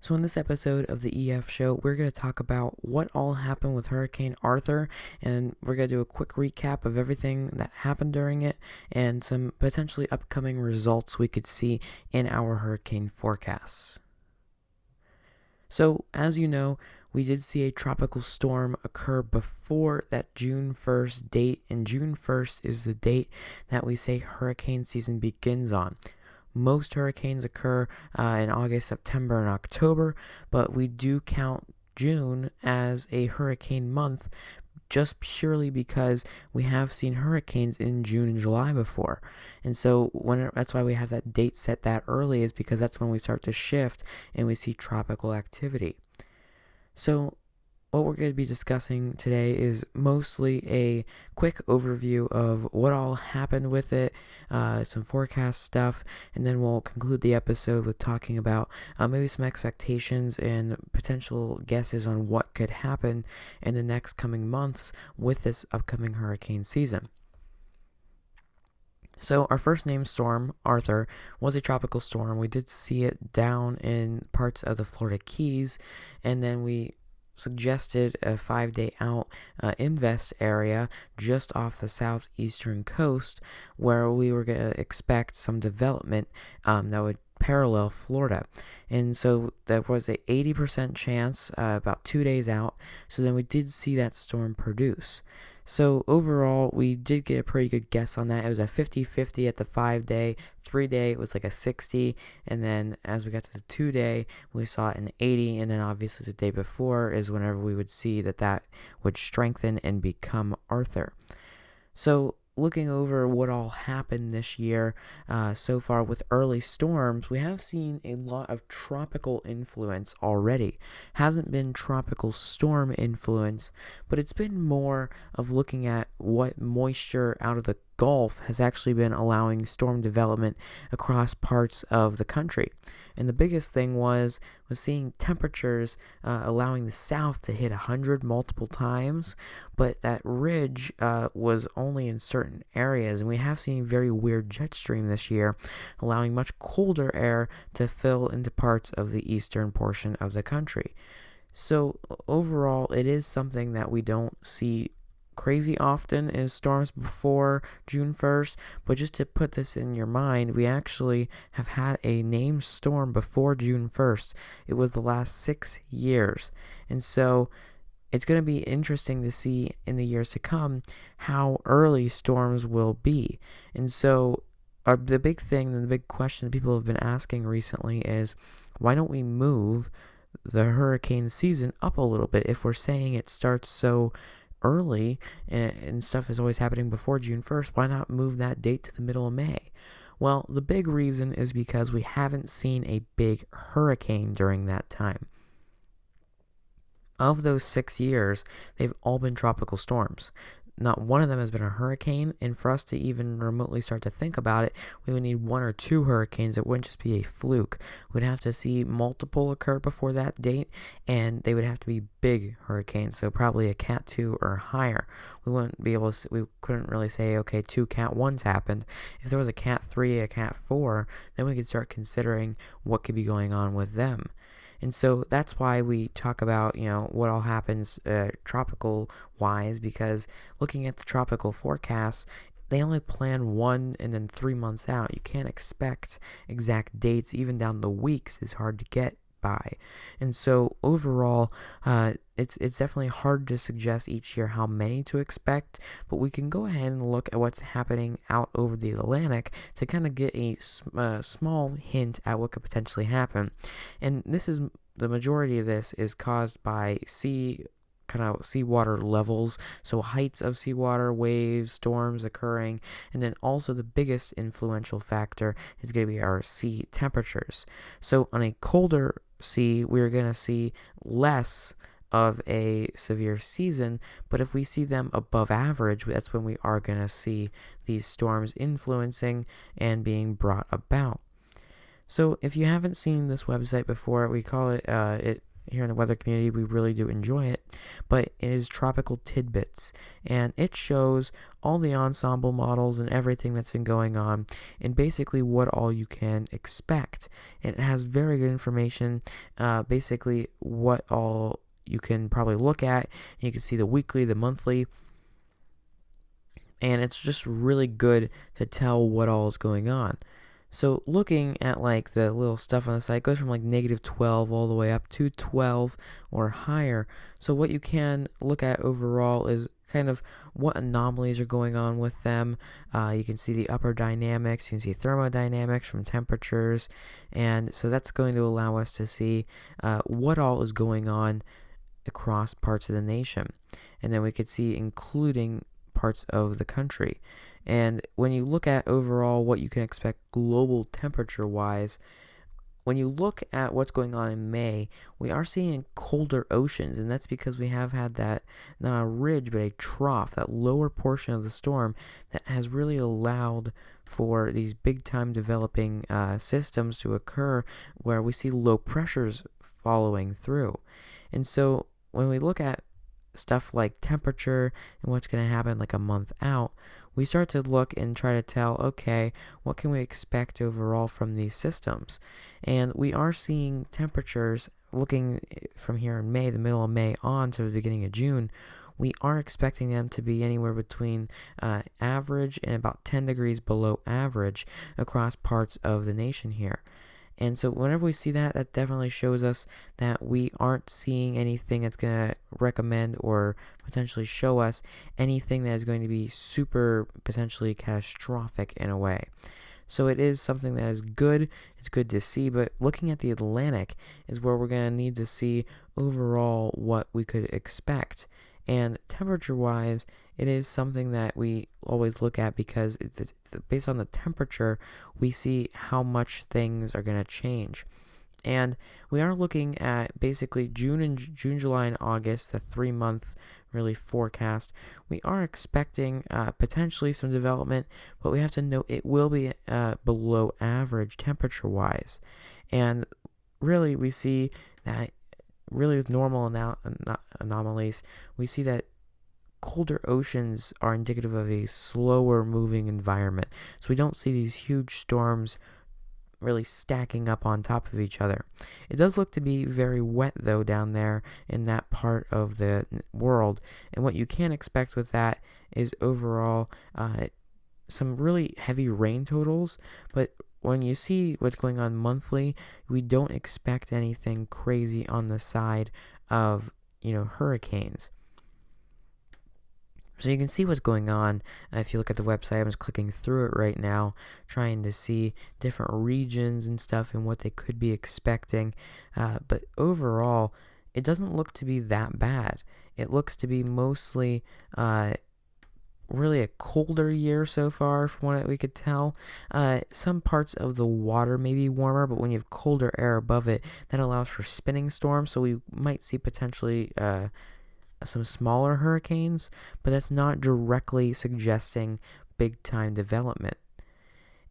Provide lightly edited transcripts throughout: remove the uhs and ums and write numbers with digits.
So in this episode of the EF show, we're going to talk about what all happened with Hurricane Arthur, and we're going to do a quick recap of everything that happened during it and some potentially upcoming results we could see in our hurricane forecasts. So, as you know, we did see a tropical storm occur before that June 1st date, and June 1st is the date that we say hurricane season begins on. Most hurricanes occur in August, September, and October, but we do count June as a hurricane month just purely because we have seen hurricanes in June and July before. And so that's why we have that date set that early, is because that's when we start to shift and we see tropical activity. So what we're going to be discussing today is mostly a quick overview of what all happened with it, some forecast stuff, and then we'll conclude the episode with talking about maybe some expectations and potential guesses on what could happen in the next coming months with this upcoming hurricane season. So our first named storm, Arthur, was a tropical storm. We did see it down in parts of the Florida Keys, and then we suggested a 5-day out invest area just off the southeastern coast where we were going to expect some development that would parallel Florida. And so there was a 80% chance about 2 days out. So then we did see that storm produce. So overall, we did get a pretty good guess on that. It was a 50-50 at the 5-day. 3-day, it was like a 60. And then as we got to the 2-day, we saw an 80. And then obviously the day before is whenever we would see that would strengthen and become Arthur. So looking over what all happened this year so far with early storms, we have seen a lot of tropical influence already. Hasn't been tropical storm influence, but it's been more of looking at what moisture out of the Gulf has actually been allowing storm development across parts of the country. And the biggest thing was seeing temperatures allowing the south to hit 100 multiple times, but that ridge was only in certain areas. And we have seen very weird jet stream this year, allowing much colder air to fill into parts of the eastern portion of the country. So overall, it is something that we don't see crazy often is storms before June 1st, but just to put this in your mind, we actually have had a named storm before June 1st. It was the last 6 years. And so it's going to be interesting to see in the years to come how early storms will be. And so the big thing and the big question that people have been asking recently is, why don't we move the hurricane season up a little bit if we're saying it starts so early and stuff is always happening before June 1st? Why not move that date to the middle of May? Well, the big reason is because we haven't seen a big hurricane during that time. Of those 6 years, they've all been tropical storms. Not one of them has been a hurricane, and for us to even remotely start to think about it, we would need 1 or 2 hurricanes. It wouldn't just be a fluke. We'd have to see multiple occur before that date, and they would have to be big hurricanes, so probably a Cat 2 or higher. We couldn't really say, okay, 2 Cat 1s happened. If there was a Cat 3, a Cat 4, then we could start considering what could be going on with them. And so that's why we talk about, what all happens tropical-wise, because looking at the tropical forecasts, they only plan 1 and then 3 months out. You can't expect exact dates. Even down the weeks is hard to get by. And so overall, it's definitely hard to suggest each year how many to expect, but we can go ahead and look at what's happening out over the Atlantic to kind of get a small hint at what could potentially happen. And the majority of this is caused by seawater levels, so heights of seawater, waves, storms occurring, and then also the biggest influential factor is going to be our sea temperatures. So on a colder sea, we're going to see less of a severe season, but if we see them above average, that's when we are going to see these storms influencing and being brought about. So if you haven't seen this website before, we call it here in the weather community, we really do enjoy it, but it is Tropical Tidbits, and it shows all the ensemble models and everything that's been going on, and basically what all you can expect. And it has very good information, basically what all you can probably look at. You can see the weekly, the monthly, and it's just really good to tell what all is going on. So looking at like the little stuff on the side, it goes from like -12 all the way up to 12 or higher. So what you can look at overall is kind of what anomalies are going on with them. You can see the upper dynamics, you can see thermodynamics from temperatures, and so that's going to allow us to see what all is going on across parts of the nation. And then we could see including parts of the country. And when you look at overall what you can expect global temperature wise, when you look at what's going on in May, we are seeing colder oceans, and that's because we have had that, not a ridge, but a trough, that lower portion of the storm that has really allowed for these big time developing systems to occur where we see low pressures following through. And so when we look at stuff like temperature and what's going to happen like a month out, we start to look and try to tell, okay, what can we expect overall from these systems? And we are seeing temperatures looking from here in May, the middle of May on to the beginning of June. We are expecting them to be anywhere between average and about 10 degrees below average across parts of the nation here. And so whenever we see that, that definitely shows us that we aren't seeing anything that's going to recommend or potentially show us anything that is going to be super potentially catastrophic in a way. So it is something that is good. It's good to see, but looking at the Atlantic is where we're going to need to see overall what we could expect. And temperature-wise, it is something that we always look at because based on the temperature, we see how much things are going to change. And we are looking at basically June, July, and August, the 3-month really forecast. We are expecting potentially some development, but we have to note it will be below average temperature-wise. And really, we see that really with normal anomalies, we see that colder oceans are indicative of a slower moving environment. So we don't see these huge storms really stacking up on top of each other. It does look to be very wet though down there in that part of the world, and what you can expect with that is overall some really heavy rain totals, but when you see what's going on monthly, we don't expect anything crazy on the side of, hurricanes. So you can see what's going on if you look at the website. I'm just clicking through it right now, trying to see different regions and stuff and what they could be expecting. But overall, it doesn't look to be that bad. It looks to be mostly really a colder year so far from what we could tell. Some parts of the water may be warmer, but when you have colder air above it, that allows for spinning storms, so we might see potentially some smaller hurricanes, but that's not directly suggesting big time development.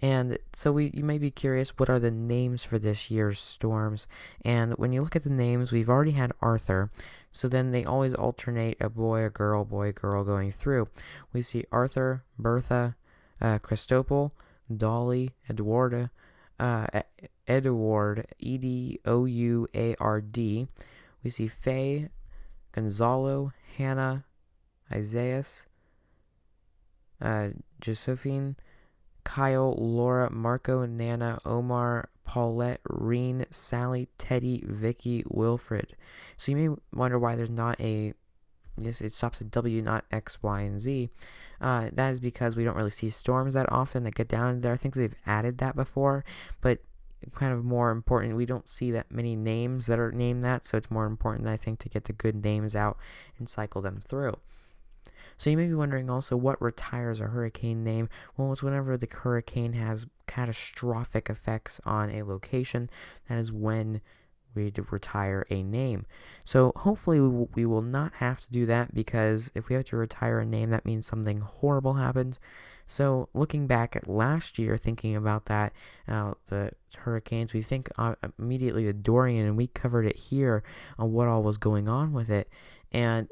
And so you may be curious, what are the names for this year's storms? And when you look at the names, we've already had Arthur, so then they always alternate a boy, girl going through. We see Arthur, Bertha, Christopel, Dolly, Edouard, Edouard. We see Faye, Gonzalo, Hannah, Isaias, Josephine, Kyle, Laura, Marco, Nana, Omar, Paulette, Reen, Sally, Teddy, Vicky, Wilfred. So you may wonder why there's not it stops at W, not X, Y, and Z. That is because we don't really see storms that often that get down there. I think they've added that before, but kind of more important, we don't see that many names that are named that, so it's more important, I think, to get the good names out and cycle them through. So you may be wondering also what retires a hurricane name. Well, it's whenever the hurricane has catastrophic effects on a location, that is when we retire a name. So hopefully we will not have to do that, because if we have to retire a name, that means something horrible happened. So looking back at last year, thinking about that, the hurricanes, we think immediately of Dorian, and we covered it here on what all was going on with it. And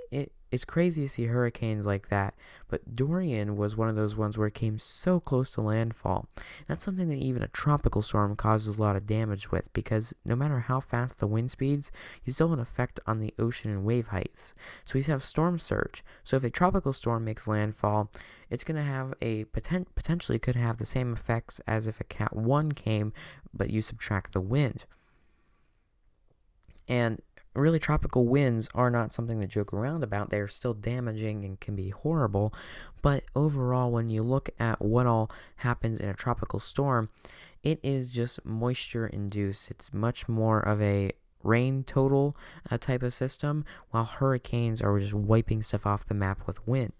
it's crazy to see hurricanes like that, but Dorian was one of those ones where it came so close to landfall. That's something that even a tropical storm causes a lot of damage with, because no matter how fast the wind speeds, you still have an effect on the ocean and wave heights. So we have storm surge. So if a tropical storm makes landfall, it's going to have potentially could have the same effects as if a Cat 1 came, but you subtract the wind. And really, tropical winds are not something to joke around about. They're still damaging and can be horrible. But overall, when you look at what all happens in a tropical storm, it is just moisture induced. It's much more of a rain total type of system, while hurricanes are just wiping stuff off the map with wind.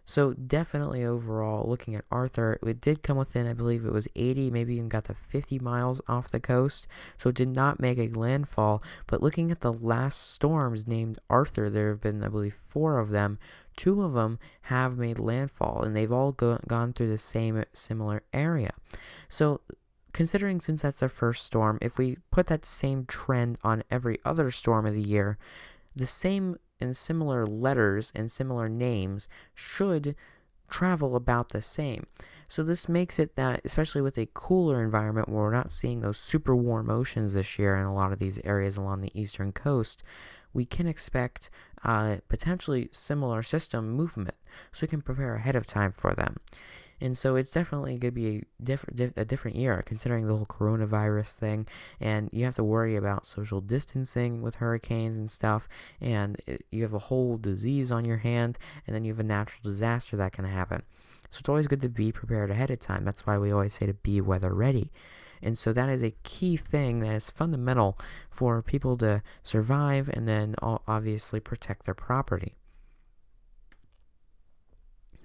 So definitely overall, looking at Arthur, it did come within, I believe it was 80, maybe even got to 50 miles off the coast. So it did not make a landfall. But looking at the last storms named Arthur, there have been, I believe, 4 of them. 2 of them have made landfall, and they've all gone through the same similar area. So considering since that's their first storm, if we put that same trend on every other storm of the year, the same and similar letters and similar names should travel about the same. So this makes it that, especially with a cooler environment where we're not seeing those super warm oceans this year in a lot of these areas along the eastern coast, we can expect potentially similar system movement, so we can prepare ahead of time for them. And so it's definitely going to be a different year, considering the whole coronavirus thing, and you have to worry about social distancing with hurricanes and stuff, and you have a whole disease on your hand, and then you have a natural disaster that can happen. So it's always good to be prepared ahead of time. That's why we always say to be weather ready. And so that is a key thing that is fundamental for people to survive and then obviously protect their property.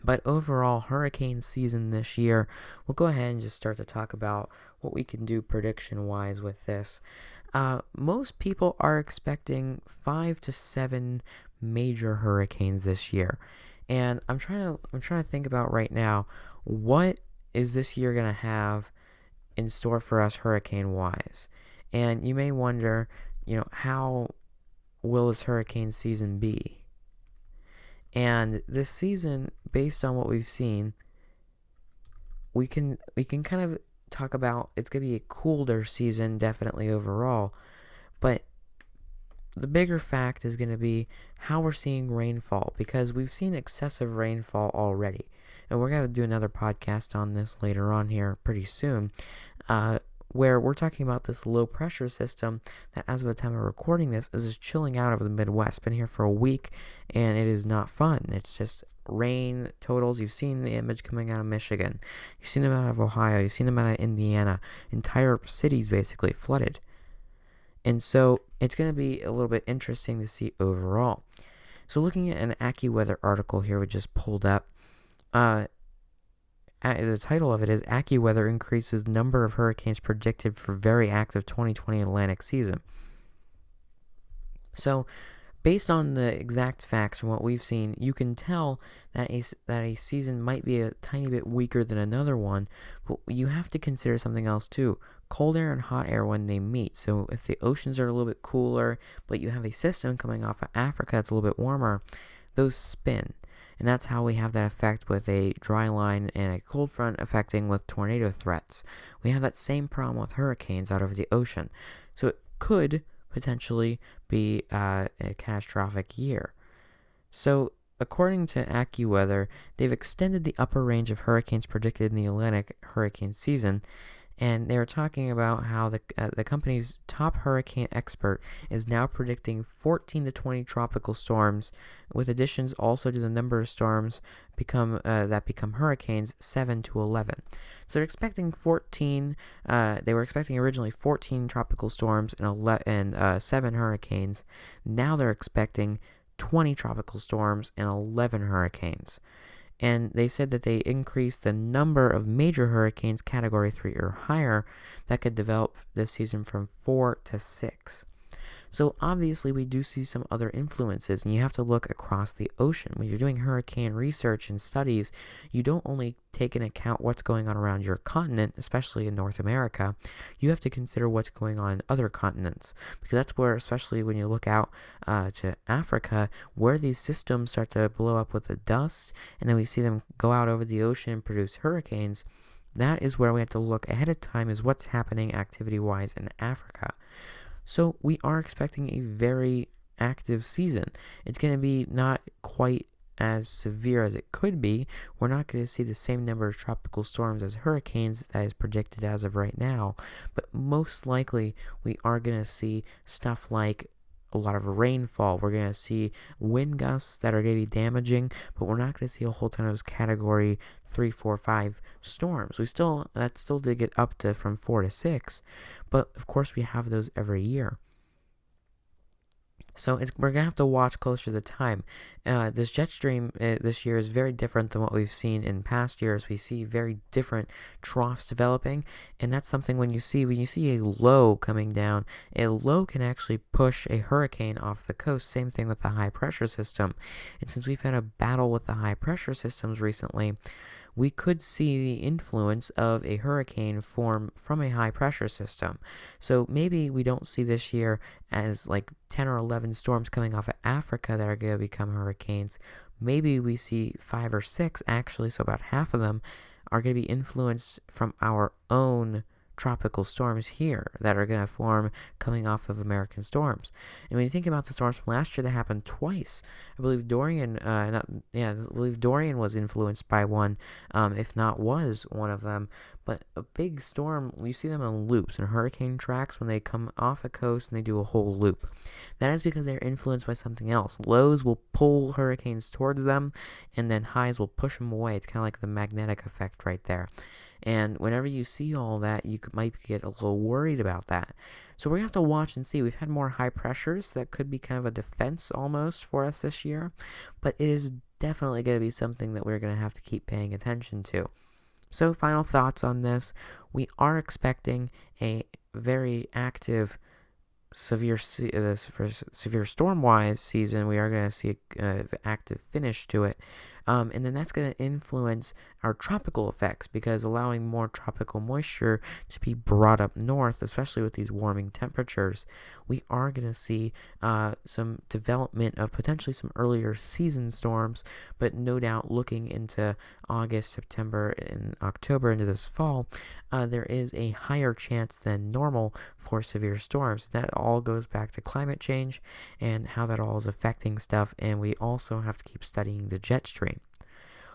But overall, hurricane season this year, we'll go ahead and just start to talk about what we can do prediction-wise with this. Most people are expecting 5 to 7 major hurricanes this year. And I'm trying to think about right now, what is this year going to have in store for us hurricane-wise? And you may wonder, how will this hurricane season be? And this season, based on what we've seen, we can kind of talk about it's going to be a cooler season, definitely overall. But the bigger fact is going to be how we're seeing rainfall, because we've seen excessive rainfall already. And we're going to do another podcast on this later on here pretty soon, where we're talking about this low pressure system that, as of the time of recording this, is just chilling out over the Midwest. Been here for a week, and it is not fun. It's just rain totals. You've seen the image coming out of Michigan. You've seen them out of Ohio. You've seen them out of Indiana. Entire cities basically flooded. And so it's going to be a little bit interesting to see overall. So looking at an AccuWeather article here we just pulled up, the title of it is AccuWeather Increases Number of Hurricanes Predicted for Very Active 2020 Atlantic Season. So, based on the exact facts from what we've seen, you can tell that a season might be a tiny bit weaker than another one, but you have to consider something else too. Cold air and hot air when they meet. So if the oceans are a little bit cooler, but you have a system coming off of Africa that's a little bit warmer, those spin. And that's how we have that effect with a dry line and a cold front affecting with tornado threats. We have that same problem with hurricanes out over the ocean. So it could potentially be a catastrophic year. So according to AccuWeather, they've extended the upper range of hurricanes predicted in the Atlantic hurricane season. And they were talking about how the company's top hurricane expert is now predicting 14 to 20 tropical storms, with additions also to the number of storms that become hurricanes, 7 to 11. So they're expecting 14. They were expecting originally 14 tropical storms and 7 hurricanes. Now they're expecting 20 tropical storms and 11 hurricanes. And they said that they increased the number of major hurricanes category 3 or higher that could develop this season from 4 to 6. So obviously we do see some other influences, and you have to look across the ocean. When you're doing hurricane research and studies, you don't only take into account what's going on around your continent, especially in North America, you have to consider what's going on in other continents, because that's where, especially when you look out to Africa, where these systems start to blow up with the dust, and then we see them go out over the ocean and produce hurricanes. That is where we have to look ahead of time, is what's happening activity-wise in Africa. So we are expecting a very active season. It's going to be not quite as severe as it could be. We're not going to see the same number of tropical storms as hurricanes that is predicted as of right now, but most likely we are going to see stuff like a lot of rainfall. We're going to see wind gusts that are going to be damaging, but we're not going to see a whole ton of those category 3, 4, 5 storms. That still did get up to from 4 to 6, but of course we have those every year. So we're going to have to watch closer to the time. This jet stream this year is very different than what we've seen in past years. We see very different troughs developing, and that's something when you see a low coming down, a low can actually push a hurricane off the coast. Same thing with the high pressure system. And since we've had a battle with the high pressure systems recently, we could see the influence of a hurricane form from a high pressure system. So maybe we don't see this year as like 10 or 11 storms coming off of Africa that are going to become hurricanes. Maybe we see 5 or 6 actually, so about half of them are going to be influenced from our own tropical storms here that are going to form coming off of American storms. And when you think about the storms from last year, that happened twice. I believe Dorian was influenced by one, if not was one of them. But a big storm, you see them in loops and hurricane tracks when they come off a coast and they do a whole loop. That is because they're influenced by something else. Lows will pull hurricanes towards them, and then highs will push them away. It's kind of like the magnetic effect right there. And whenever you see all that, you might get a little worried about that. So we're going to have to watch and see. We've had more high pressures. So that could be kind of a defense almost for us this year. But it is definitely going to be something that we're going to have to keep paying attention to. So final thoughts on this. We are expecting a very active severe storm-wise season. We are going to see an active finish to it. And then that's going to influence our tropical effects, because allowing more tropical moisture to be brought up north, especially with these warming temperatures, we are going to see some development of potentially some earlier season storms, but no doubt looking into August, September, and October into this fall, there is a higher chance than normal for severe storms. That all goes back to climate change and how that all is affecting stuff, and we also have to keep studying the jet stream.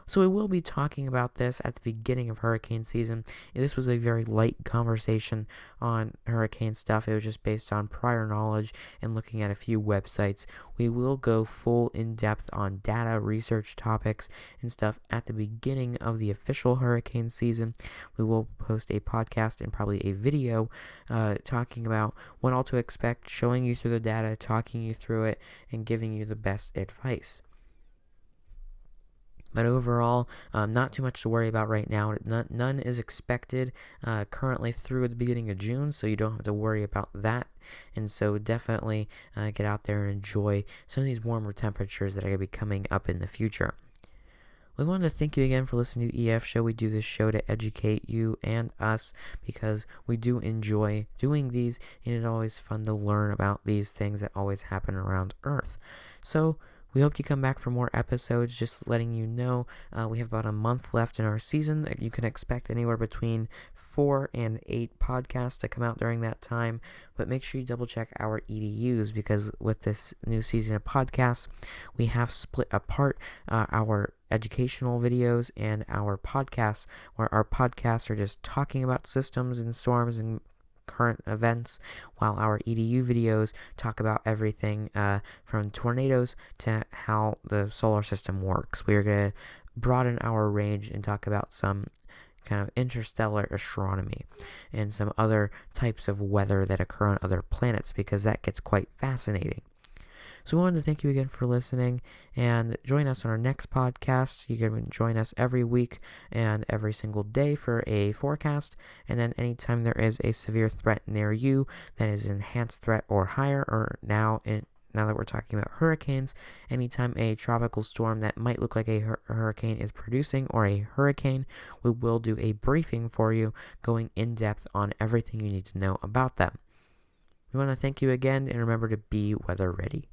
So we will be talking about this at the beginning of hurricane season. This was a very light conversation on hurricane stuff. It was just based on prior knowledge and looking at a few websites. We will go full in-depth on data, research topics, and stuff at the beginning of the official hurricane season. We will post a podcast and probably a video talking about what all to expect, showing you through the data, talking you through it, and giving you the best advice. But overall, not too much to worry about right now. None is expected currently through the beginning of June, so you don't have to worry about that. And so definitely get out there and enjoy some of these warmer temperatures that are going to be coming up in the future. We wanted to thank you again for listening to the EF Show. We do this show to educate you and us because we do enjoy doing these, and it's always fun to learn about these things that always happen around Earth. So we hope you come back for more episodes. Just letting you know, we have about a month left in our season. You can expect anywhere between 4 and 8 podcasts to come out during that time. But make sure you double check our EDUs, because with this new season of podcasts, we have split apart our educational videos and our podcasts, where our podcasts are just talking about systems and storms and current events, while our EDU videos talk about everything from tornadoes to how the solar system works. We're going to broaden our range and talk about some kind of interstellar astronomy and some other types of weather that occur on other planets, because that gets quite fascinating. So we wanted to thank you again for listening, and join us on our next podcast. You can join us every week and every single day for a forecast, and then anytime there is a severe threat near you that is enhanced threat or higher, or now that we're talking about hurricanes, anytime a tropical storm that might look like a hurricane is producing, or a hurricane, we will do a briefing for you going in depth on everything you need to know about them. We want to thank you again, and remember to be weather ready.